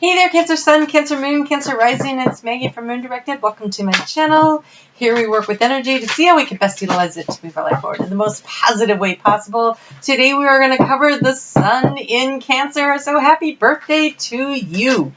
Hey there, Cancer Sun, Cancer Moon, Cancer Rising. It's Maggie from Moon Directed. Welcome to my channel. Here we work with energy to see how we can best utilize it to move our life forward in the most positive way possible. Today we are going to cover the Sun in Cancer. So happy birthday to you.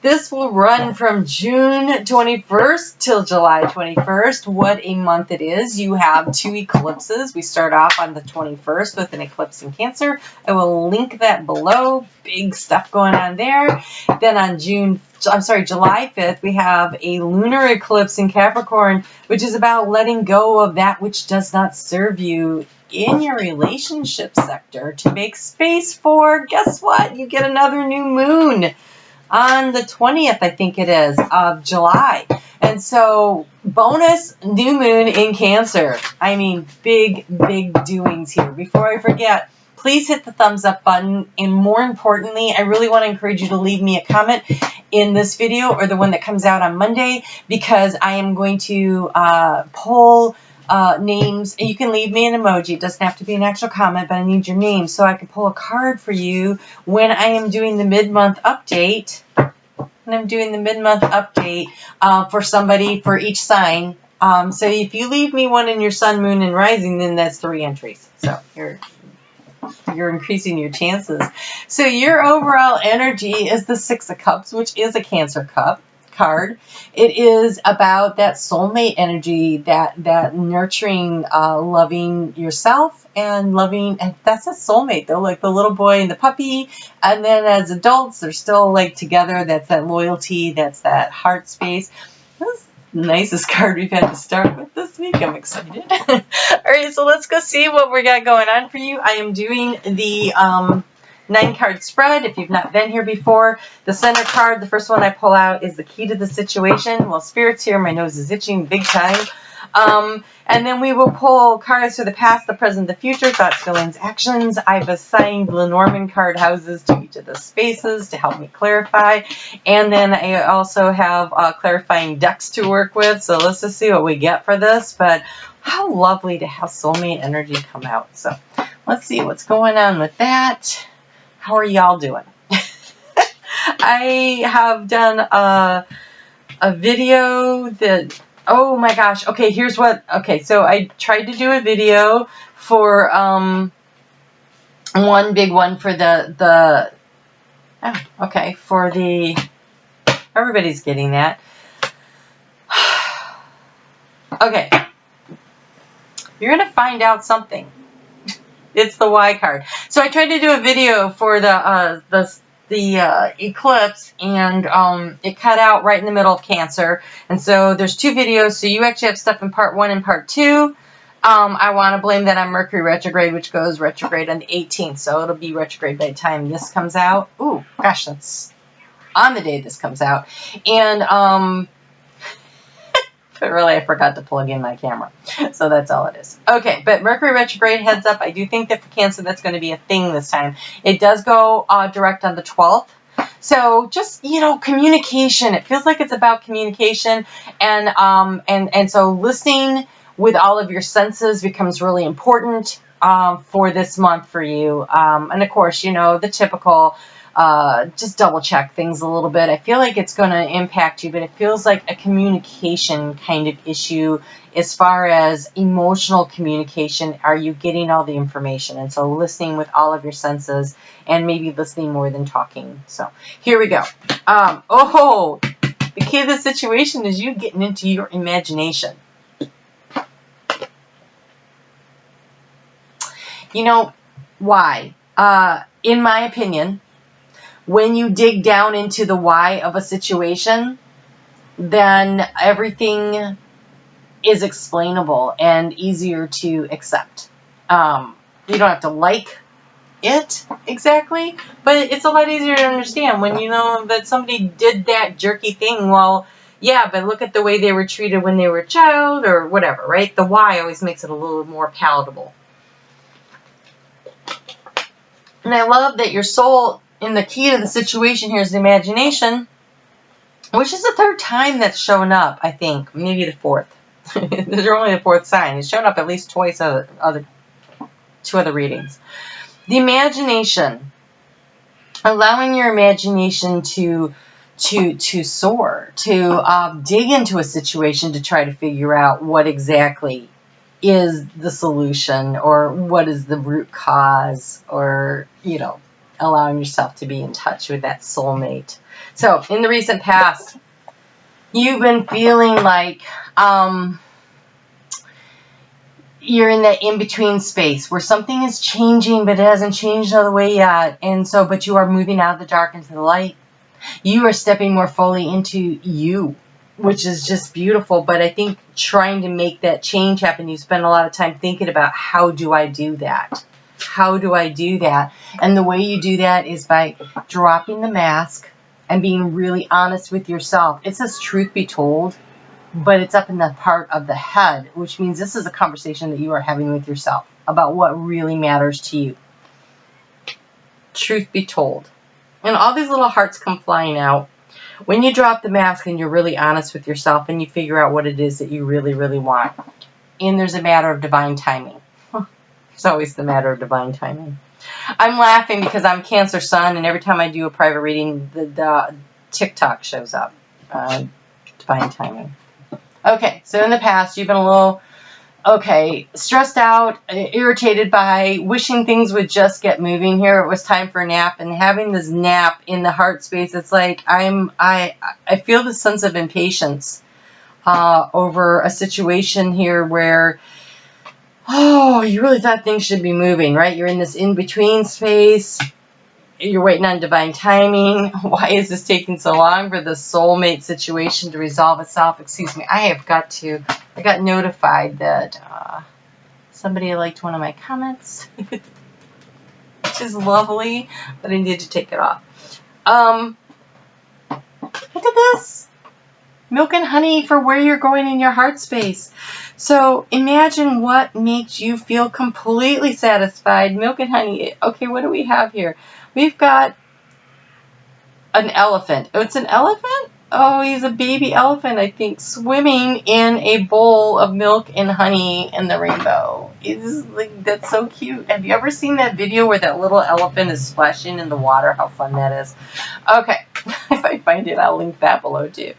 This will run from June 21st till July 21st. What a month it is. You have two eclipses. We start off on the 21st with an eclipse in Cancer. I will link that below. Big stuff going on there. Then on July 5th, we have a lunar eclipse in Capricorn, which is about letting go of that which does not serve you in your relationship sector to make space for, guess what? You get another new moon on the 20th, I think it is, of July. And so, bonus new moon in Cancer. I mean, big doings here. Before I forget, please hit the thumbs up button. And more importantly, I really want to encourage you to leave me a comment in this video or the one that comes out on Monday, because I am going to poll names. You can leave me an emoji. It doesn't have to be an actual comment, but I need your name so I can pull a card for you when I am doing the mid-month update. For somebody for each sign. So if you leave me one in your Sun, Moon, and Rising, then that's 3 entries. So you're increasing your chances. So your overall energy is the 6 of Cups, which is a Cancer card. It is about that soulmate energy, that nurturing, loving yourself and loving, and that's a soulmate though, like the little boy and the puppy. And then as adults, they're still like together. That's that loyalty. That's that heart space. That's the nicest card we've had to start with this week. I'm excited. All right, so let's go see what we got going on for you. I am doing the 9-card spread. If you've not been here before, the center card, the first one I pull out, is the key to the situation. Well, Spirit's here. My nose is itching big time. And then we will pull cards for the past, the present, the future, thoughts, feelings, actions. I've assigned Lenormand card houses to each of the spaces to help me clarify. And then I also have clarifying decks to work with. So let's just see what we get for this. But how lovely to have soulmate energy come out. So let's see what's going on with that. How are y'all doing? I have done a video that, oh my gosh, okay, so I tried to do a video for one big one for everybody's getting that. Okay, you're going to find out something. It's the Y card. So I tried to do a video for the eclipse, and it cut out right in the middle of Cancer. And so there's 2 videos. So you actually have stuff in part 1 and part 2. I want to blame that on Mercury retrograde, which goes retrograde on the 18th. So it'll be retrograde by the time this comes out. Ooh, gosh, that's on the day this comes out. And but really, I forgot to plug in my camera. So that's all it is. Okay, but Mercury retrograde, heads up. I do think that for Cancer, that's going to be a thing this time. It does go direct on the 12th. So just, communication. It feels like it's about communication. And so listening with all of your senses becomes really important for this month for you. And of course, the typical, just double check things a little bit. I feel like it's going to impact you, but it feels like a communication kind of issue as far as emotional communication. Are you getting all the information? And so listening with all of your senses, and maybe listening more than talking. So here we go. The key to the situation is you getting into your imagination. Why? In my opinion, when you dig down into the why of a situation, then everything is explainable and easier to accept. You don't have to like it exactly, but it's a lot easier to understand when you know that somebody did that jerky thing. Well, yeah, but look at the way they were treated when they were a child or whatever, right? The why always makes it a little more palatable. And I love that your soul, in the key to the situation here, is the imagination, which is the 3rd time that's shown up, I think. Maybe the 4th. They're only the 4th sign. It's shown up at least twice on 2 other readings. The imagination allowing your imagination to soar, to dig into a situation to try to figure out what exactly is the solution, or what is the root cause, or, you know, allowing yourself to be in touch with that soulmate. So in the recent past, you've been feeling like you're in that in-between space where something is changing, but it hasn't changed all the way yet. And so, but you are moving out of the dark into the light. You are stepping more fully into you, which is just beautiful. But I think trying to make that change happen, you spend a lot of time thinking about, how do I do that? How do I do that? And the way you do that is by dropping the mask and being really honest with yourself. It says truth be told, but it's up in the part of the head, which means this is a conversation that you are having with yourself about what really matters to you. Truth be told. And all these little hearts come flying out. When you drop the mask and you're really honest with yourself and you figure out what it is that you really, really want. And there's a matter of divine timing. It's always the matter of divine timing. I'm laughing because I'm Cancer Sun, and every time I do a private reading, the TikTok shows up. Divine timing. Okay, so in the past, you've been a little, stressed out, irritated by wishing things would just get moving here. It was time for a nap, and having this nap in the heart space, it's like I feel this sense of impatience over a situation here where, you really thought things should be moving, right? You're in this in-between space. You're waiting on divine timing. Why is this taking so long for the soulmate situation to resolve itself? Excuse me. I got notified that somebody liked one of my comments, which is lovely, but I need to take it off. Look at this. Milk and honey for where you're going in your heart space. So imagine what makes you feel completely satisfied. Milk and honey. Okay, what do we have here? We've got an elephant. Oh, it's an elephant? Oh, he's a baby elephant, I think, swimming in a bowl of milk and honey in the rainbow. It's like, that's so cute. Have you ever seen that video where that little elephant is splashing in the water? How fun that is. Okay, if I find it, I'll link that below too.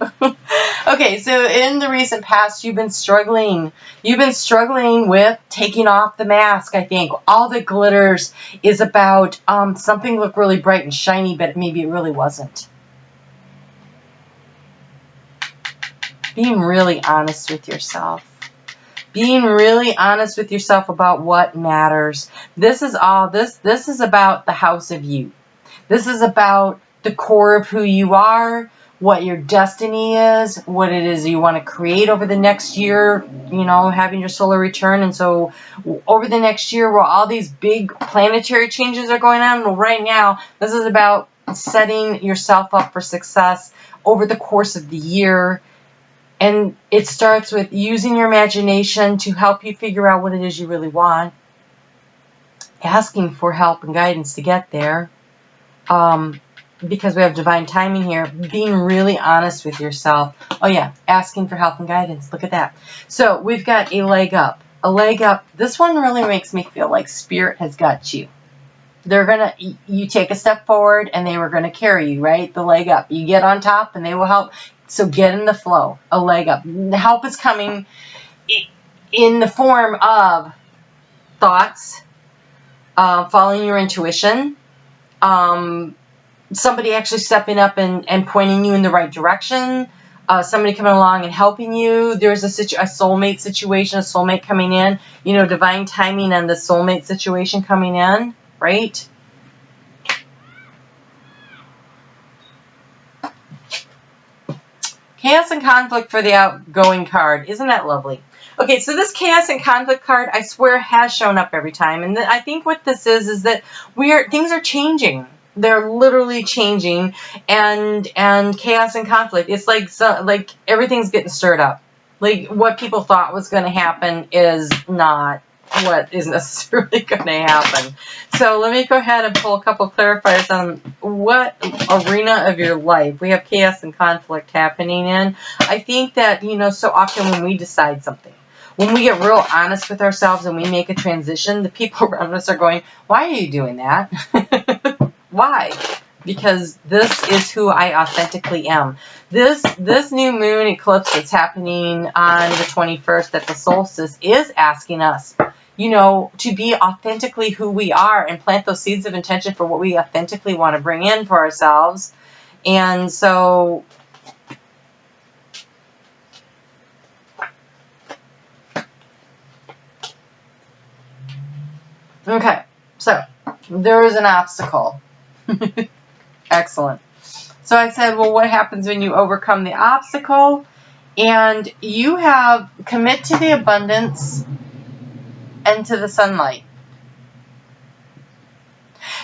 Okay, so in the recent past, you've been struggling. You've been struggling with taking off the mask, I think. All that glitters is about something looked really bright and shiny, but maybe it really wasn't. Being really honest with yourself. Being really honest with yourself about what matters. This is about the house of you. This is about the core of who you are, what your destiny is, what it is you want to create over the next year, you know, having your solar return. And so over the next year, where all these big planetary changes are going on, well, right now, this is about setting yourself up for success over the course of the year. And it starts with using your imagination to help you figure out what it is you really want. Asking for help and guidance to get there. Because we have divine timing here. Being really honest with yourself. Oh yeah, asking for help and guidance. Look at that. So we've got a leg up. A leg up. This one really makes me feel like Spirit has got you. You take a step forward and they were going to carry you, right? The leg up. You get on top and they will help. So get in the flow, a leg up. The help is coming in the form of thoughts, following your intuition, somebody actually stepping up and pointing you in the right direction, somebody coming along and helping you. There's a soulmate situation, a soulmate coming in, you know, divine timing and the soulmate situation coming in, right? Chaos and conflict for the outgoing card. Isn't that lovely? Okay, so this chaos and conflict card, I swear, has shown up every time. And I think what this is that things are changing. They're literally changing. And chaos and conflict, it's like everything's getting stirred up. Like what people thought was going to happen is not what is necessarily going to happen. So let me go ahead and pull a couple clarifiers on what arena of your life we have chaos and conflict happening in. I think that, you know, so often when we decide something, when we get real honest with ourselves and we make a transition, the people around us are going, why are you doing that? Why? because this is who I authentically am. This new moon eclipse that's happening on the 21st at the solstice is asking us, you know, to be authentically who we are and plant those seeds of intention for what we authentically want to bring in for ourselves. And so okay, so there is an obstacle. Excellent. So I said, well, what happens when you overcome the obstacle? And you have commit to the abundance and to the sunlight.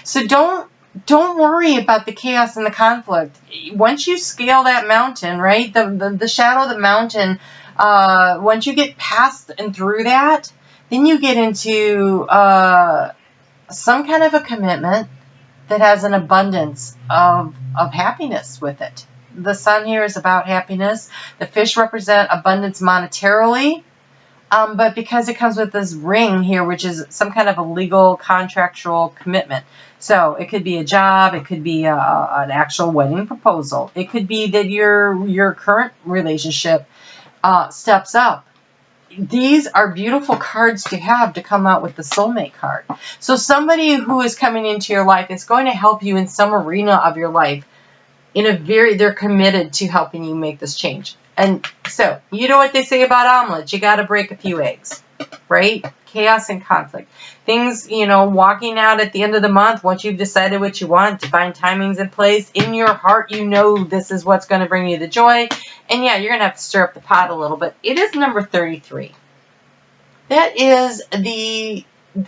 So don't worry about the chaos and the conflict. Once you scale that mountain, right, the shadow of the mountain, once you get past and through that, then you get into some kind of a commitment that has an abundance of happiness with it. The sun here is about happiness. The fish represent abundance monetarily, but because it comes with this ring here, which is some kind of a legal contractual commitment. So it could be a job, it could be an actual wedding proposal. It could be that your current relationship steps up. These are beautiful cards to have to come out with the soulmate card. So somebody who is coming into your life is going to help you in some arena of your life. They're committed to helping you make this change. And so, you know what they say about omelets, you got to break a few eggs, right? Chaos and conflict. Things, you know, walking out at the end of the month, once you've decided what you want, divine timing's in place, in your heart, you know this is what's going to bring you the joy. And yeah, you're going to have to stir up the pot a little bit. It is number 33. That is the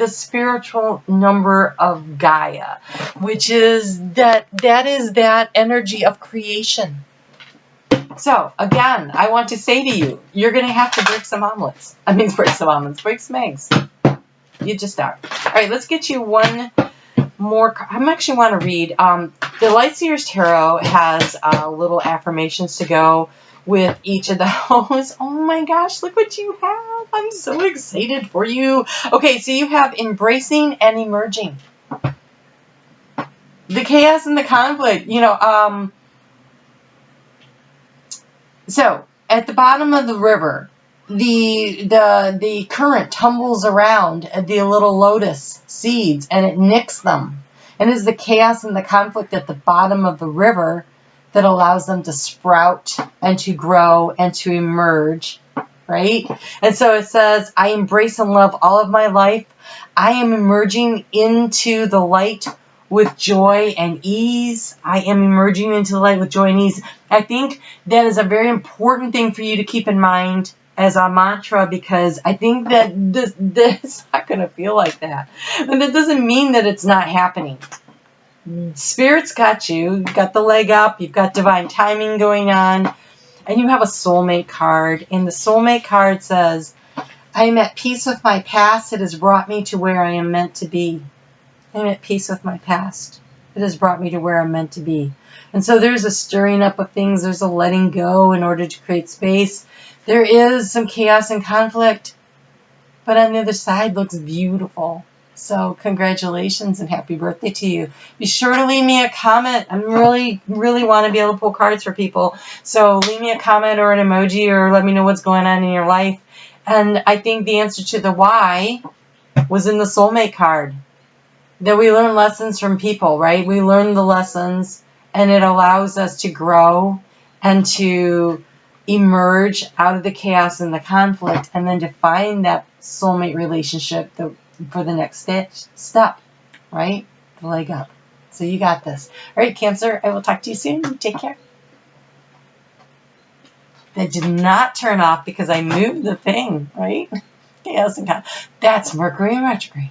spiritual number of Gaia, which is that is that energy of creation. So, again, I want to say to you, you're going to have to break some omelets. Break some eggs. You just are. All right, let's get you one more. I actually want to read. The Lightseers Tarot has little affirmations to go with each of those. Oh my gosh, look what you have. I'm so excited for you. Okay, so you have embracing and emerging. The chaos and the conflict, you know, so at the bottom of the river, the current tumbles around the little lotus seeds and it nicks them. And it's the chaos and the conflict at the bottom of the river that allows them to sprout and to grow and to emerge, right? And so it says, I embrace and love all of my life. I am emerging into the light with joy and ease. I am emerging into the light with joy and ease. I think that is a very important thing for you to keep in mind as a mantra, because I think that this is not going to feel like that. But that doesn't mean that it's not happening. Spirit's got you. You've got the leg up. You've got divine timing going on. And you have a soulmate card. And the soulmate card says, I am at peace with my past. It has brought me to where I am meant to be. I'm at peace with my past. It has brought me to where I'm meant to be. And so there's a stirring up of things. There's a letting go in order to create space. There is some chaos and conflict. But on the other side looks beautiful. So congratulations and happy birthday to you. Be sure to leave me a comment. I really want to be able to pull cards for people. So leave me a comment or an emoji or let me know what's going on in your life. And I think the answer to the why was in the soulmate card. That we learn lessons from people, right? We learn the lessons and it allows us to grow and to emerge out of the chaos and the conflict and then to find that soulmate relationship for the next step, right? The leg up. So you got this. All right, Cancer, I will talk to you soon. Take care. That did not turn off because I moved the thing, right? Chaos and conflict. That's Mercury retrograde.